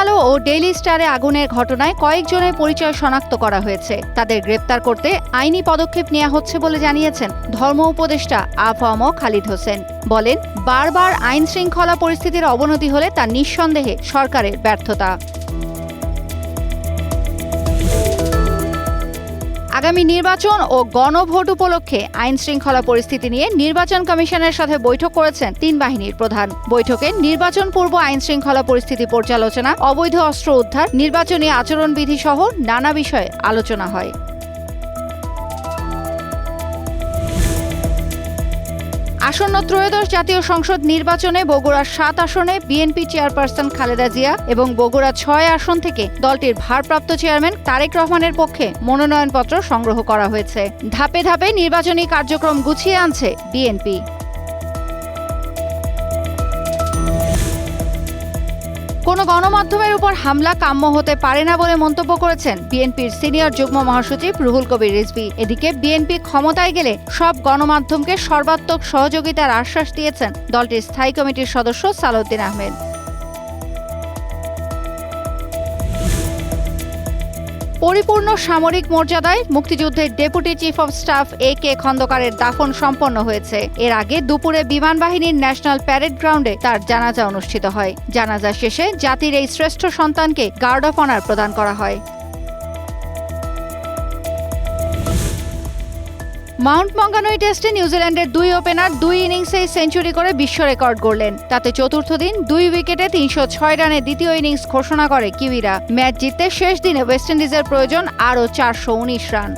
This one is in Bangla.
আলো ও ডেইলি স্টারে আগুনের ঘটনায় কয়েকজনের পরিচয় শনাক্ত করা হয়েছে। তাদের গ্রেপ্তার করতে আইনি পদক্ষেপ নেওয়া হচ্ছে বলে জানিয়েছেন ধর্ম উপদেষ্টা আ.ফ.ম. খালিদ হোসেন। বলেন, বারবার আইন শৃঙ্খলা পরিস্থিতির অবনতি হলে তা নিঃসন্দেহে সরকারের ব্যর্থতা। আগামী নির্বাচন ও গণভোট উপলক্ষে আইন শৃঙ্খলা পরিস্থিতি নিয়ে নির্বাচন কমিশনের সাথে বৈঠক করেছেন তিন বাহিনীর প্রধান। বৈঠকে নির্বাচন পূর্ব আইন শৃঙ্খলা পরিস্থিতি পর্যালোচনা, অবৈধ অস্ত্র উদ্ধার, নির্বাচনী আচরণবিধি সহ নানা বিষয়ে আলোচনা হয়। আসন্ন ত্রয়োদশ জাতীয় সংসদ নির্বাচনে বগুড়ার ৭ আসনে বিএনপি চেয়ারপারসন খালেদা জিয়া এবং বগুড়া ৬ আসন থেকে দলটির ভারপ্রাপ্ত চেয়ারম্যান তারেক রহমানের পক্ষে মনোনয়নপত্র সংগ্রহ করা হয়েছে। ধাপে ধাপে নির্বাচনী কার্যক্রম গুছিয়ে আনছে বিএনপি। কোনো গণমাধ্যমের উপর হামলা কাম্য হতে পারে না বলে মন্তব্য করেছেন বিএনপির সিনিয়র যুগ্ম মহাসচিব রুহুল কবির রিজভী। এদিকে বিএনপি ক্ষমতায় গেলে সব গণমাধ্যমকে সর্বাত্মক সহযোগিতার আশ্বাস দিয়েছেন দলটির স্থায়ী কমিটির সদস্য সালাউদ্দিন আহমেদ। পরিপূর্ণ সামরিক মর্যাদায় মুক্তিযুদ্ধের deputy chief of staff A K খন্দকারের দাফন সম্পন্ন হয়েছে। এর আগে দুপুরে বিমান বাহিনীর ন্যাশনাল প্যারেড গ্রাউন্ডে তার জানাজা অনুষ্ঠিত হয়। জানাজা শেষে জাতির এই শ্রেষ্ঠ সন্তানকে গার্ড অফ অনার প্রদান করা হয়। মাউন্ট মঙ্গানুই টেস্টে নিউজিল্যান্ডের ২ ওপেনার ২ ইনিংসেই সেঞ্চুরি করে বিশ্ব রেকর্ড গড়লেন। তাতে চতুর্থ দিন ২ উইকেটে ৩০৬ রানে দ্বিতীয় ইনিংস ঘোষণা করে কিউইরা। ম্যাচ জিততে শেষ দিনে ওয়েস্ট ইন্ডিজের প্রয়োজন আরও ৪১৯ রান।